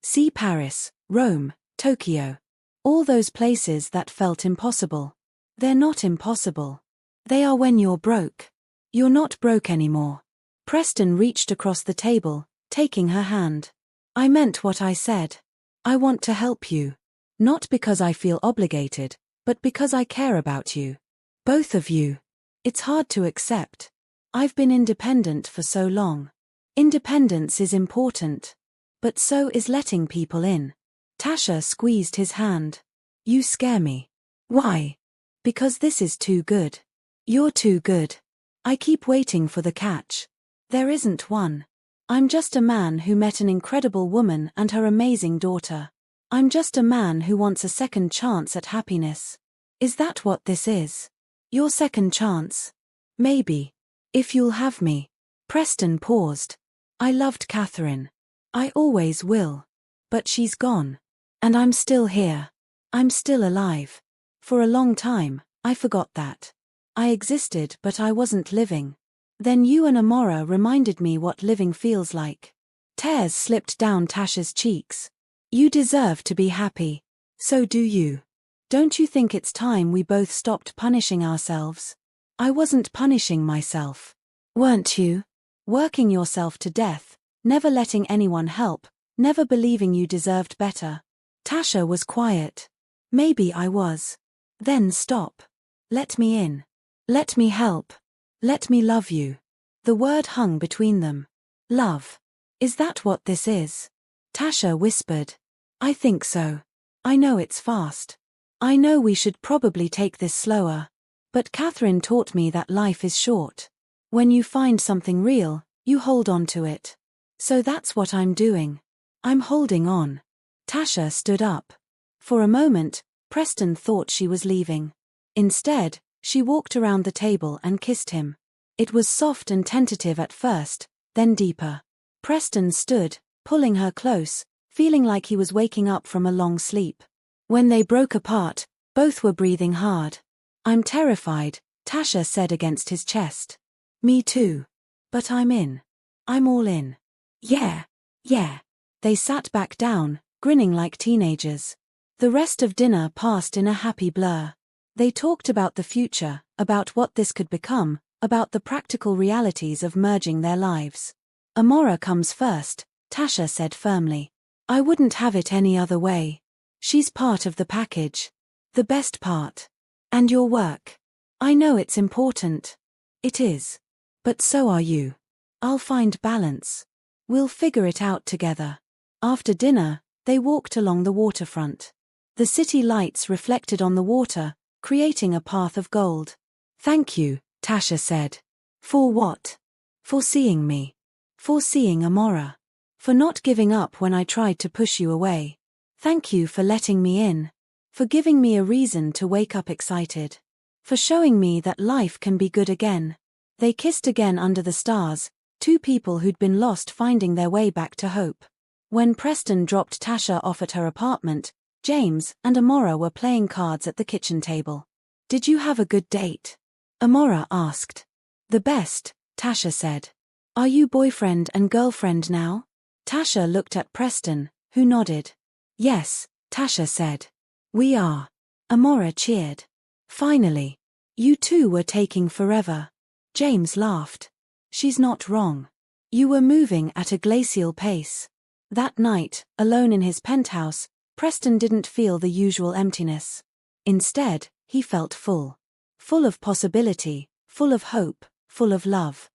See Paris, Rome, Tokyo. All those places that felt impossible. They're not impossible. They are when you're broke. You're not broke anymore. Preston reached across the table, taking her hand. I meant what I said. I want to help you. Not because I feel obligated, but because I care about you. Both of you. It's hard to accept. I've been independent for so long. Independence is important. But so is letting people in. Tasha squeezed his hand. You scare me. Why? Because this is too good. You're too good. I keep waiting for the catch. There isn't one. I'm just a man who met an incredible woman and her amazing daughter. I'm just a man who wants a second chance at happiness. Is that what this is? Your second chance? Maybe. If you'll have me. Preston paused. I loved Catherine. I always will. But she's gone. And I'm still here. I'm still alive. For a long time, I forgot that. I existed but I wasn't living. Then you and Amora reminded me what living feels like. Tears slipped down Tasha's cheeks. You deserve to be happy. So do you. Don't you think it's time we both stopped punishing ourselves? I wasn't punishing myself. Weren't you? Working yourself to death, never letting anyone help, never believing you deserved better. Tasha was quiet. Maybe I was. Then stop. Let me in. Let me help. Let me love you. The word hung between them. Love. Is that what this is? Tasha whispered. I think so. I know it's fast. I know we should probably take this slower. But Catherine taught me that life is short. When you find something real, you hold on to it. So that's what I'm doing. I'm holding on. Tasha stood up. For a moment, Preston thought she was leaving. Instead, she walked around the table and kissed him. It was soft and tentative at first, then deeper. Preston stood, pulling her close, feeling like he was waking up from a long sleep. When they broke apart, both were breathing hard. I'm terrified, Tasha said against his chest. Me too. But I'm in. I'm all in. Yeah. Yeah. They sat back down, grinning like teenagers. The rest of dinner passed in a happy blur. They talked about the future, about what this could become, about the practical realities of merging their lives. Amora comes first, Tasha said firmly. I wouldn't have it any other way. She's part of the package. The best part. And your work. I know it's important. It is. But so are you. I'll find balance. We'll figure it out together. After dinner, they walked along the waterfront. The city lights reflected on the water, creating a path of gold. Thank you, Tasha said. For what? For seeing me. For seeing Amora. For not giving up when I tried to push you away. Thank you for letting me in. For giving me a reason to wake up excited. For showing me that life can be good again. They kissed again under the stars, two people who'd been lost finding their way back to hope. When Preston dropped Tasha off at her apartment, James and Amora were playing cards at the kitchen table. Did you have a good date? Amora asked. The best, Tasha said. Are you boyfriend and girlfriend now? Tasha looked at Preston, who nodded. Yes, Tasha said. We are. Amora cheered. Finally. You two were taking forever. James laughed. She's not wrong. You were moving at a glacial pace. That night, alone in his penthouse, Preston didn't feel the usual emptiness. Instead, he felt full. Full of possibility, full of hope, full of love.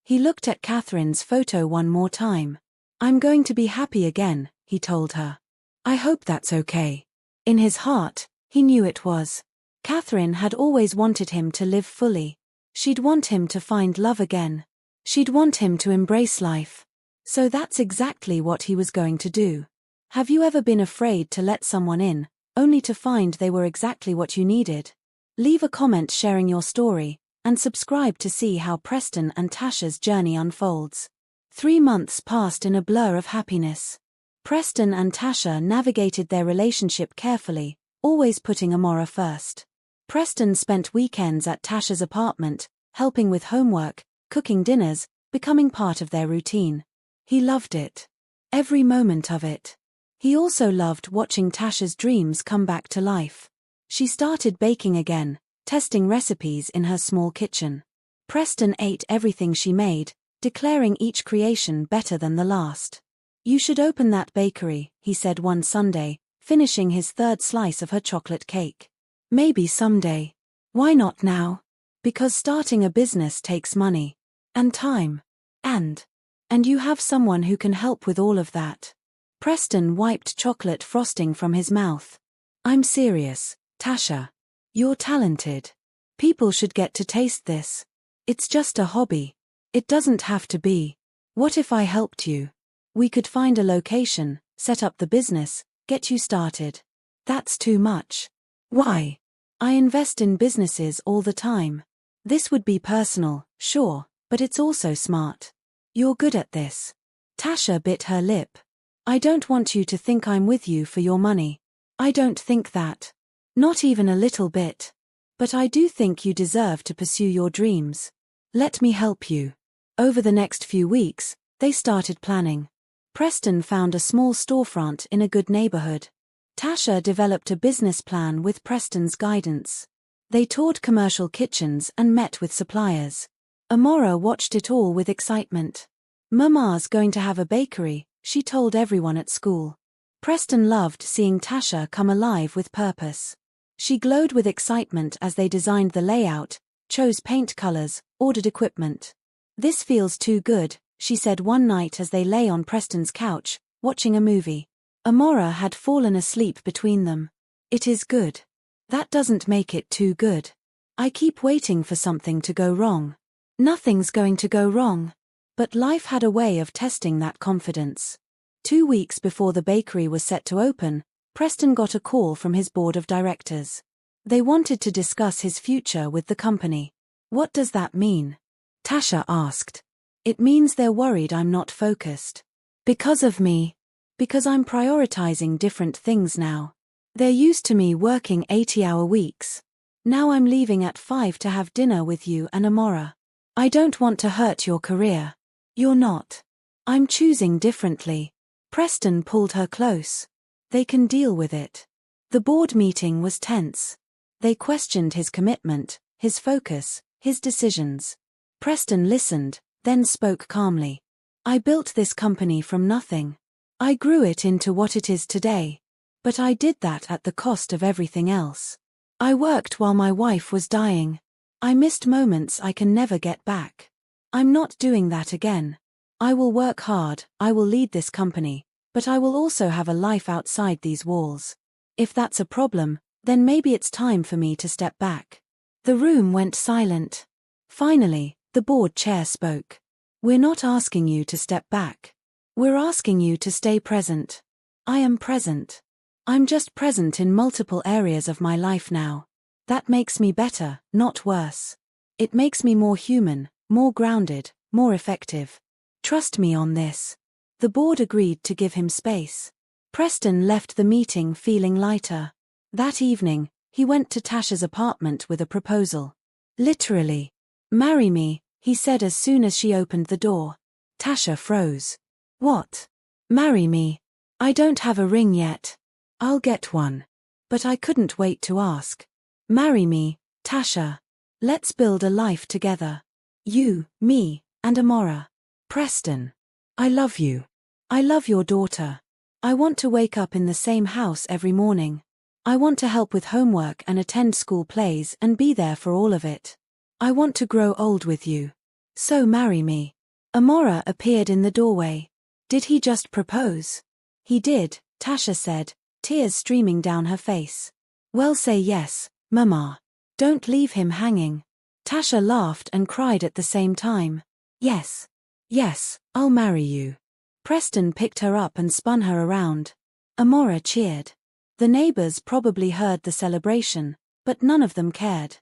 He looked at Catherine's photo one more time. I'm going to be happy again, he told her. I hope that's okay. In his heart, he knew it was. Catherine had always wanted him to live fully. She'd want him to find love again. She'd want him to embrace life. So that's exactly what he was going to do. Have you ever been afraid to let someone in, only to find they were exactly what you needed? Leave a comment sharing your story, and subscribe to see how Preston and Tasha's journey unfolds. 3 months passed in a blur of happiness. Preston and Tasha navigated their relationship carefully, always putting Amora first. Preston spent weekends at Tasha's apartment, helping with homework, cooking dinners, becoming part of their routine. He loved it. Every moment of it. He also loved watching Tasha's dreams come back to life. She started baking again, testing recipes in her small kitchen. Preston ate everything she made, declaring each creation better than the last. You should open that bakery, he said one Sunday, finishing his 3rd slice of her chocolate cake. Maybe someday. Why not now? Because starting a business takes money. And time. And you have someone who can help with all of that. Preston wiped chocolate frosting from his mouth. I'm serious, Tasha. You're talented. People should get to taste this. It's just a hobby. It doesn't have to be. What if I helped you? We could find a location, set up the business, get you started. That's too much. Why? I invest in businesses all the time. This would be personal, sure, but it's also smart. You're good at this. Tasha bit her lip. I don't want you to think I'm with you for your money. I don't think that. Not even a little bit. But I do think you deserve to pursue your dreams. Let me help you. Over the next few weeks, they started planning. Preston found a small storefront in a good neighborhood. Tasha developed a business plan with Preston's guidance. They toured commercial kitchens and met with suppliers. Amora watched it all with excitement. Mama's going to have a bakery, she told everyone at school. Preston loved seeing Tasha come alive with purpose. She glowed with excitement as they designed the layout, chose paint colors, ordered equipment. This feels too good, she said one night as they lay on Preston's couch, watching a movie. Amora had fallen asleep between them. It is good. That doesn't make it too good. I keep waiting for something to go wrong. Nothing's going to go wrong. But life had a way of testing that confidence. 2 weeks before the bakery was set to open, Preston got a call from his board of directors. They wanted to discuss his future with the company. What does that mean? Tasha asked. It means they're worried I'm not focused. Because of me. Because I'm prioritizing different things now. They're used to me working 80-hour weeks. Now I'm leaving at 5 to have dinner with you and Amora. I don't want to hurt your career. You're not. I'm choosing differently. Preston pulled her close. They can deal with it. The board meeting was tense. They questioned his commitment, his focus, his decisions. Preston listened, then spoke calmly. I built this company from nothing. I grew it into what it is today. But I did that at the cost of everything else. I worked while my wife was dying. I missed moments I can never get back. I'm not doing that again. I will work hard, I will lead this company, but I will also have a life outside these walls. If that's a problem, then maybe it's time for me to step back. The room went silent. Finally, the board chair spoke. We're not asking you to step back. We're asking you to stay present. I am present. I'm just present in multiple areas of my life now. That makes me better, not worse. It makes me more human, more grounded, more effective. Trust me on this. The board agreed to give him space. Preston left the meeting feeling lighter. That evening, he went to Tasha's apartment with a proposal. Literally. Marry me, he said as soon as she opened the door. Tasha froze. What? Marry me? I don't have a ring yet. I'll get one. But I couldn't wait to ask. Marry me, Tasha. Let's build a life together. You, me, and Amora. Preston. I love you. I love your daughter. I want to wake up in the same house every morning. I want to help with homework and attend school plays and be there for all of it. I want to grow old with you. So marry me. Amora appeared in the doorway. Did he just propose? He did, Tasha said, tears streaming down her face. Well, say yes, Mama. Don't leave him hanging. Tasha laughed and cried at the same time. Yes. Yes, I'll marry you. Preston picked her up and spun her around. Amora cheered. The neighbors probably heard the celebration, but none of them cared.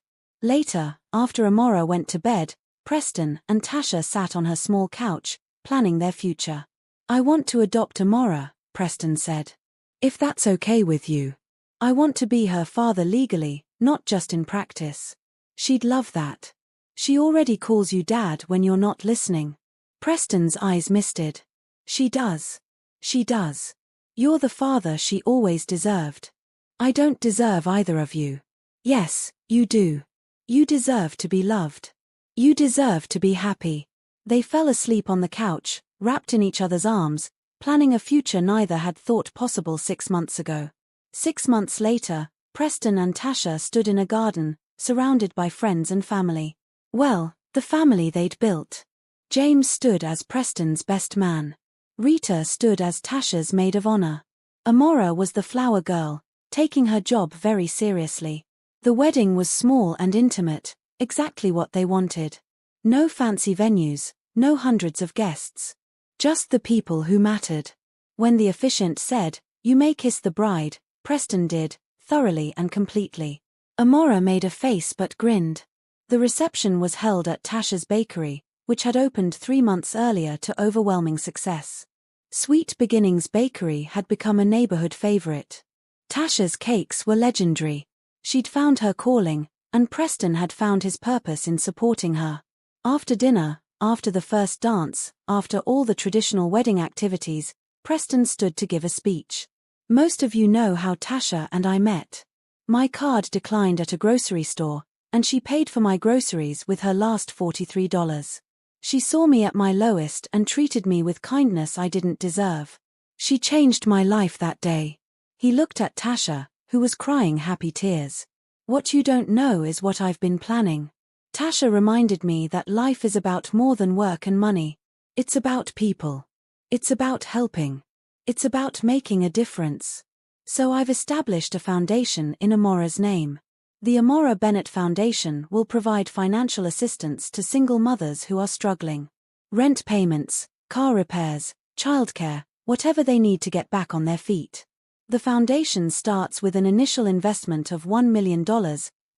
Later, after Amora went to bed, Preston and Tasha sat on her small couch, planning their future. I want to adopt Amora, Preston said. If that's okay with you. I want to be her father legally, not just in practice. She'd love that. She already calls you Dad when you're not listening. Preston's eyes misted. She does. She does. You're the father she always deserved. I don't deserve either of you. Yes, you do. You deserve to be loved. You deserve to be happy. They fell asleep on the couch, wrapped in each other's arms, planning a future neither had thought possible 6 months ago. 6 months later, Preston and Tasha stood in a garden, surrounded by friends and family. Well, the family they'd built. James stood as Preston's best man. Rita stood as Tasha's maid of honor. Amora was the flower girl, taking her job very seriously. The wedding was small and intimate, exactly what they wanted. No fancy venues, no hundreds of guests. Just the people who mattered. When the officiant said, "You may kiss the bride," Preston did, thoroughly and completely. Amora made a face but grinned. The reception was held at Tasha's bakery, which had opened 3 months earlier to overwhelming success. Sweet Beginnings Bakery had become a neighborhood favorite. Tasha's cakes were legendary. She'd found her calling, and Preston had found his purpose in supporting her. After dinner, after the first dance, after all the traditional wedding activities, Preston stood to give a speech. Most of you know how Tasha and I met. My card declined at a grocery store, and she paid for my groceries with her last $43. She saw me at my lowest and treated me with kindness I didn't deserve. She changed my life that day. He looked at Tasha, who was crying happy tears. What you don't know is what I've been planning. Tasha reminded me that life is about more than work and money. It's about people. It's about helping. It's about making a difference. So I've established a foundation in Amora's name. The Amora Bennett Foundation will provide financial assistance to single mothers who are struggling. Rent payments, car repairs, childcare, whatever they need to get back on their feet. The foundation starts with an initial investment of $1 million,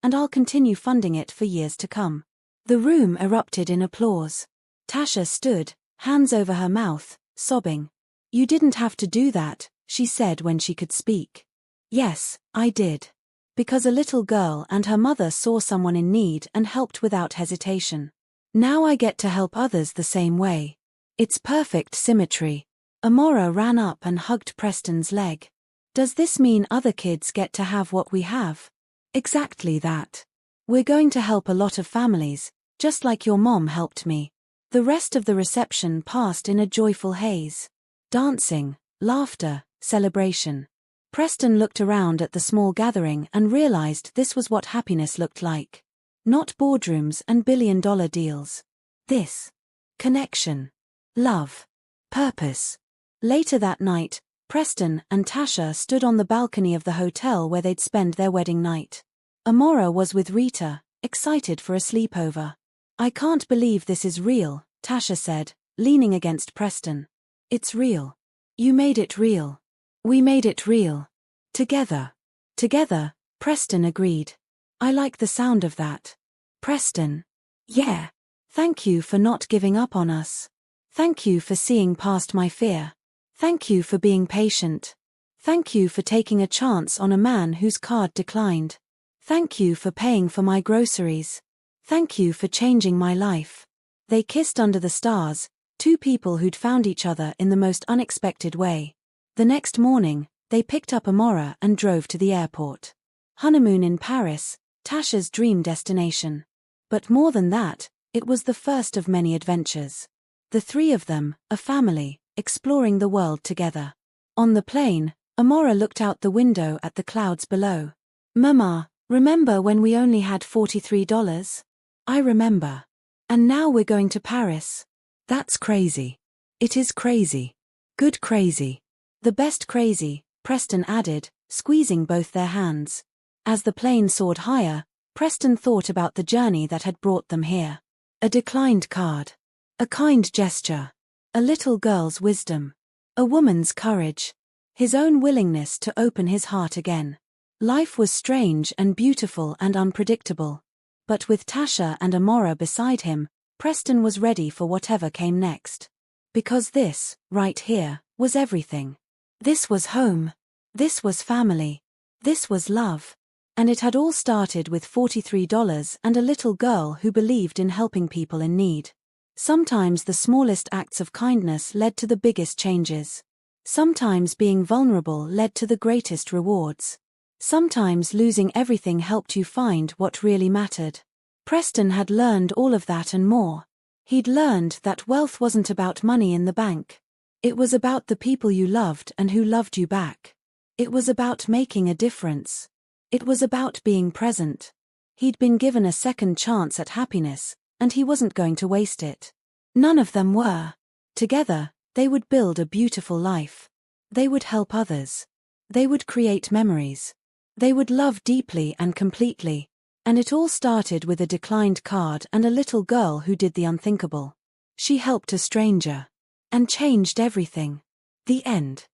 and I'll continue funding it for years to come. The room erupted in applause. Tasha stood, hands over her mouth, sobbing. You didn't have to do that, she said when she could speak. Yes, I did. Because a little girl and her mother saw someone in need and helped without hesitation. Now I get to help others the same way. It's perfect symmetry. Amora ran up and hugged Preston's leg. Does this mean other kids get to have what we have? Exactly that. We're going to help a lot of families, just like your mom helped me. The rest of the reception passed in a joyful haze. Dancing, laughter, celebration. Preston looked around at the small gathering and realized this was what happiness looked like. Not boardrooms and billion-dollar deals. This. Connection. Love. Purpose. Later that night, Preston and Tasha stood on the balcony of the hotel where they'd spend their wedding night. Amora was with Rita, excited for a sleepover. I can't believe this is real, Tasha said, leaning against Preston. It's real. You made it real. We made it real. Together. Together, Preston agreed. I like the sound of that. Preston. Yeah. Thank you for not giving up on us. Thank you for seeing past my fear. Thank you for being patient. Thank you for taking a chance on a man whose card declined. Thank you for paying for my groceries. Thank you for changing my life. They kissed under the stars, two people who'd found each other in the most unexpected way. The next morning, they picked up Amora and drove to the airport. Honeymoon in Paris, Tasha's dream destination. But more than that, it was the first of many adventures. The three of them, a family, exploring the world together. On the plane, Amora looked out the window at the clouds below. Mama, remember when we only had $43? I remember. And now we're going to Paris. That's crazy. It is crazy. Good crazy. The best crazy, Preston added, squeezing both their hands. As the plane soared higher, Preston thought about the journey that had brought them here. A declined card. A kind gesture. A little girl's wisdom. A woman's courage. His own willingness to open his heart again. Life was strange and beautiful and unpredictable. But with Tasha and Amora beside him, Preston was ready for whatever came next. Because this, right here, was everything. This was home. This was family. This was love. And it had all started with $43 and a little girl who believed in helping people in need. Sometimes the smallest acts of kindness led to the biggest changes. Sometimes being vulnerable led to the greatest rewards. Sometimes losing everything helped you find what really mattered. Preston had learned all of that and more. He'd learned that wealth wasn't about money in the bank. It was about the people you loved and who loved you back. It was about making a difference. It was about being present. He'd been given a second chance at happiness, and he wasn't going to waste it. None of them were. Together, they would build a beautiful life. They would help others. They would create memories. They would love deeply and completely. And it all started with a declined card and a little girl who did the unthinkable. She helped a stranger. And changed everything. The end.